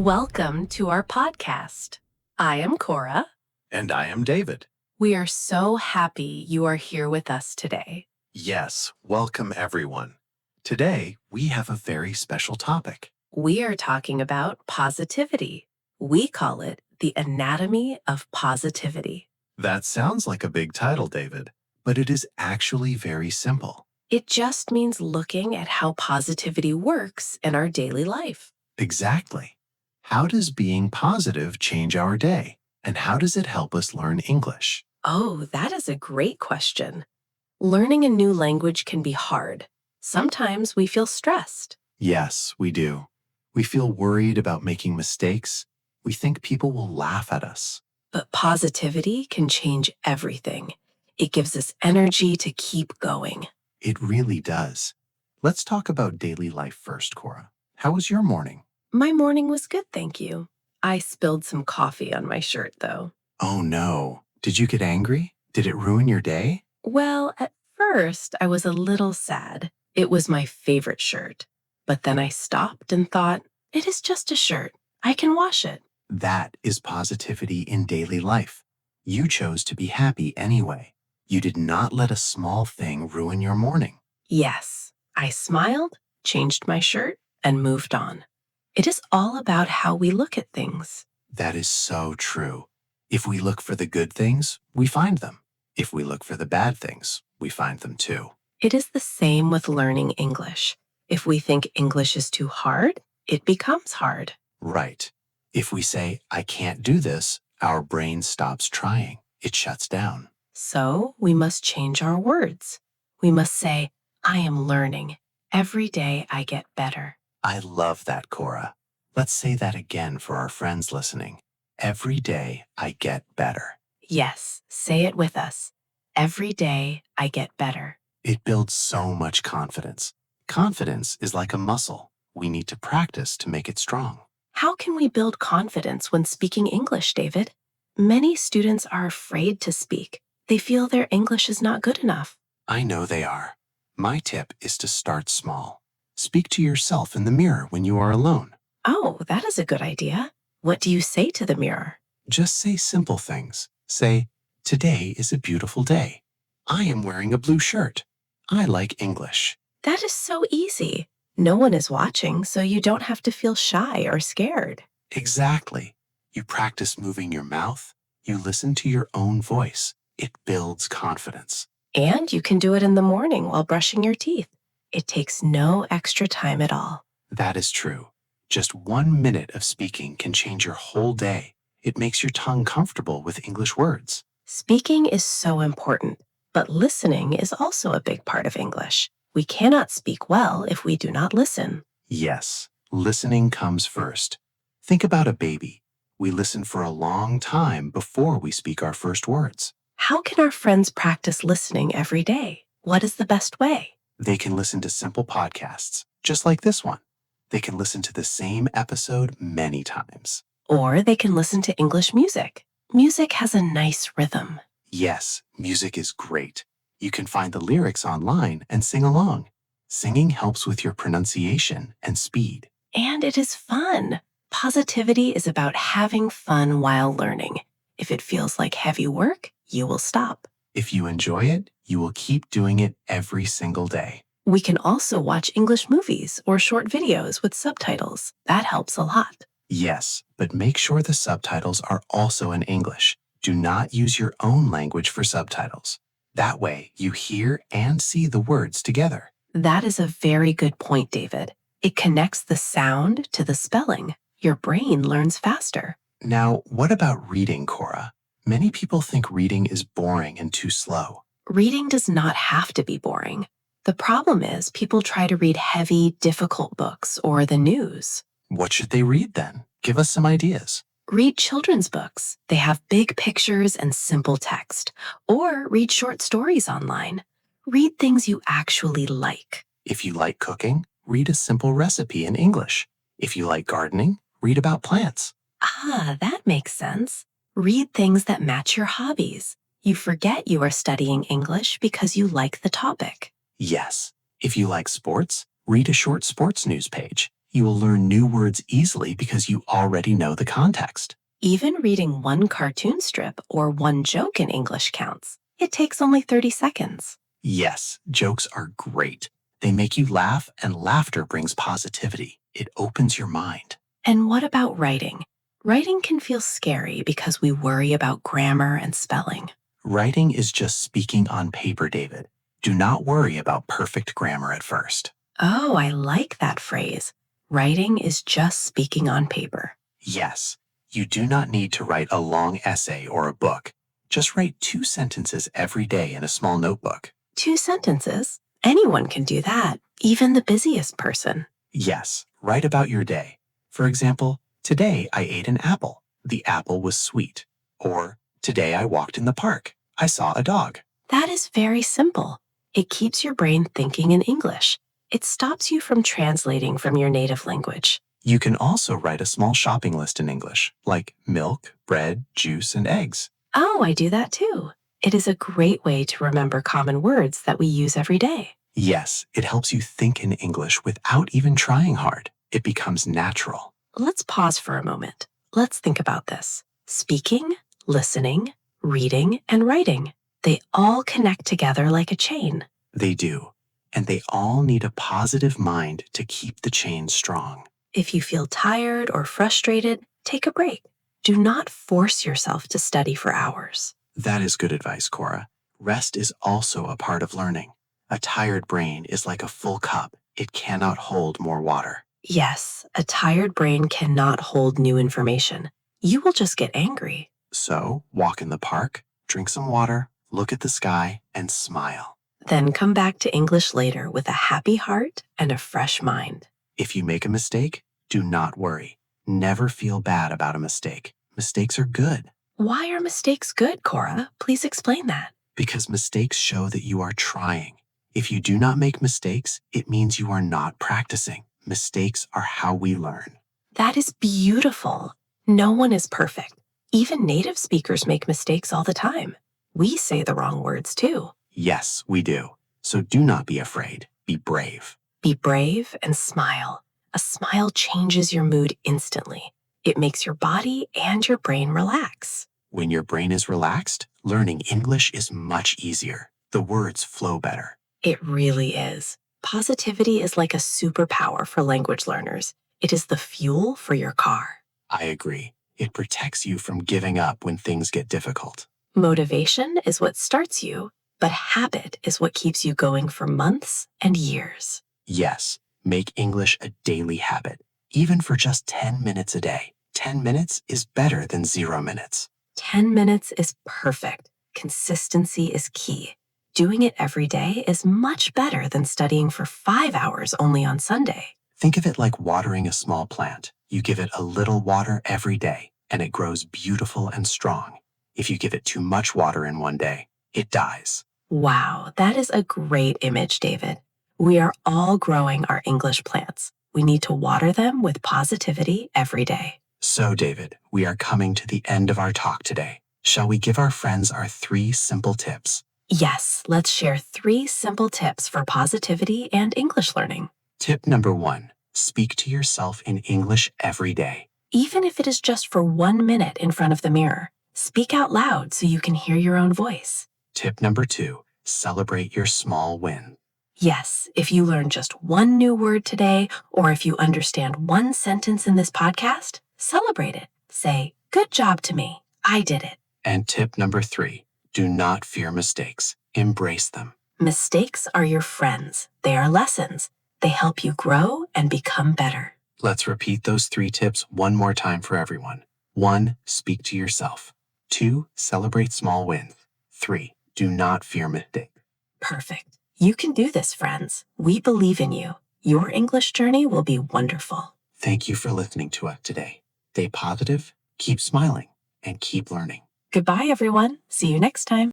Welcome to our podcast. I am Cora. And I am David. We are so happy you are here with us today. Yes, welcome everyone. Today, we have a very special topic. We are talking about positivity. We call it the anatomy of positivity. That sounds like a big title, David, but it is actually very simple. It just means looking at how positivity works in our daily life. Exactly. How does being positive change our day? And how does it help us learn English? Oh, that is a great question. Learning a new language can be hard. Sometimes we feel stressed. Yes, we do. We feel worried about making mistakes. We think people will laugh at us. But positivity can change everything. It gives us energy to keep going. It really does. Let's talk about daily life first, Cora. How was your morning? My morning was good, thank you. I spilled some coffee on my shirt, though. Oh no. Did you get angry? Did it ruin your day? Well, at first, I was a little sad. It was my favorite shirt. But then I stopped and thought, it is just a shirt. I can wash it. That is positivity in daily life. You chose to be happy anyway. You did not let a small thing ruin your morning. Yes, I smiled, changed my shirt, and moved on. It is all about how we look at things. That is so true. If we look for the good things, we find them. If we look for the bad things, we find them too. It is the same with learning English. If we think English is too hard, it becomes hard. Right. If we say, I can't do this, our brain stops trying. It shuts down. So we must change our words. We must say, I am learning. Every day I get better. I love that, Cora. Let's say that again for our friends listening. Every day I get better. Yes, say it with us. Every day I get better. It builds so much confidence. Confidence is like a muscle. We need to practice to make it strong. How can we build confidence when speaking English, David? Many students are afraid to speak. They feel their English is not good enough. I know they are. My tip is to start small. Speak to yourself in the mirror when you are alone. Oh, that is a good idea. What do you say to the mirror? Just say simple things. Say, today is a beautiful day. I am wearing a blue shirt. I like English. That is so easy. No one is watching, so you don't have to feel shy or scared. Exactly. You practice moving your mouth. You listen to your own voice. It builds confidence. And you can do it in the morning while brushing your teeth. It takes no extra time at all. That is true. Just 1 minute of speaking can change your whole day. It makes your tongue comfortable with English words. Speaking is so important, but listening is also a big part of English. We cannot speak well if we do not listen. Yes, listening comes first. Think about a baby. We listen for a long time before we speak our first words. How can our friends practice listening every day? What is the best way? They can listen to simple podcasts, just like this one. They can listen to the same episode many times. Or they can listen to English music. Music has a nice rhythm. Yes, music is great. You can find the lyrics online and sing along. Singing helps with your pronunciation and speed. And it is fun. Positivity is about having fun while learning. If it feels like heavy work, you will stop. If you enjoy it, you will keep doing it every single day. We can also watch English movies or short videos with subtitles. That helps a lot. Yes, but make sure the subtitles are also in English. Do not use your own language for subtitles. That way, you hear and see the words together. That is a very good point, David. It connects the sound to the spelling. Your brain learns faster. Now, what about reading, Cora? Many people think reading is boring and too slow. Reading does not have to be boring. The problem is people try to read heavy, difficult books or the news. What should they read then? Give us some ideas. Read children's books. They have big pictures and simple text. Or read short stories online. Read things you actually like. If you like cooking, read a simple recipe in English. If you like gardening, read about plants. Ah, that makes sense. Read things that match your hobbies. You forget you are studying English because you like the topic. Yes. If you like sports, read a short sports news page. You will learn new words easily because you already know the context. Even reading one cartoon strip or one joke in English counts. It takes only 30 seconds. Yes, jokes are great. They make you laugh, and laughter brings positivity. It opens your mind. And what about writing? Writing can feel scary because we worry about grammar and spelling. Writing is just speaking on paper, David. Do not worry about perfect grammar at first. Oh, I like that phrase. Writing is just speaking on paper. Yes, you do not need to write a long essay or a book. Just write 2 sentences every day in a small notebook. 2 sentences? Anyone can do that, even the busiest person. Yes, write about your day. For example, today I ate an apple. The apple was sweet. Or, today I walked in the park. I saw a dog. That is very simple. It keeps your brain thinking in English. It stops you from translating from your native language. You can also write a small shopping list in English, like milk, bread, juice, and eggs. Oh, I do that too. It is a great way to remember common words that we use every day. Yes, it helps you think in English without even trying hard. It becomes natural. Let's pause for a moment. Let's think about this. Speaking, listening, reading, and writing. They all connect together like a chain. They do. And they all need a positive mind to keep the chain strong. If you feel tired or frustrated, take a break. Do not force yourself to study for hours. That is good advice, Cora. Rest is also a part of learning. A tired brain is like a full cup. It cannot hold more water. Yes, a tired brain cannot hold new information. You will just get angry. So, walk in the park, drink some water, look at the sky, and smile. Then come back to English later with a happy heart and a fresh mind. If you make a mistake, do not worry. Never feel bad about a mistake. Mistakes are good. Why are mistakes good, Cora? Please explain that. Because mistakes show that you are trying. If you do not make mistakes, it means you are not practicing. Mistakes are how we learn. That is beautiful. No one is perfect. Even native speakers make mistakes all the time. We say the wrong words too. Yes, we do. So do not be afraid. Be brave. Be brave and smile. A smile changes your mood instantly. It makes your body and your brain relax. When your brain is relaxed, learning English is much easier. The words flow better. It really is. Positivity is like a superpower for language learners. It is the fuel for your car. I agree. It protects you from giving up when things get difficult. Motivation is what starts you, but habit is what keeps you going for months and years. Yes, make English a daily habit, even for just 10 minutes a day. 10 minutes is better than 0 minutes. 10 minutes is perfect. Consistency is key. Doing it every day is much better than studying for 5 hours only on Sunday. Think of it like watering a small plant. You give it a little water every day, and it grows beautiful and strong. If you give it too much water in one day, it dies. Wow, that is a great image, David. We are all growing our English plants. We need to water them with positivity every day. So, David, we are coming to the end of our talk today. Shall we give our friends our 3 simple tips? Yes, let's share 3 simple tips for positivity and English learning. Tip number 1, speak to yourself in English every day. Even if it is just for 1 minute in front of the mirror, speak out loud so you can hear your own voice. Tip number 2, celebrate your small win. Yes, if you learn just 1 new word today, or if you understand 1 sentence in this podcast, celebrate it. Say, "Good job to me. I did it." And tip number 3, do not fear mistakes. Embrace them. Mistakes are your friends. They are lessons. They help you grow and become better. Let's repeat those 3 tips one more time for everyone. 1, speak to yourself. 2, celebrate small wins. 3, do not fear mistakes. Perfect. You can do this, friends. We believe in you. Your English journey will be wonderful. Thank you for listening to us today. Stay positive, keep smiling, and keep learning. Goodbye, everyone. See you next time.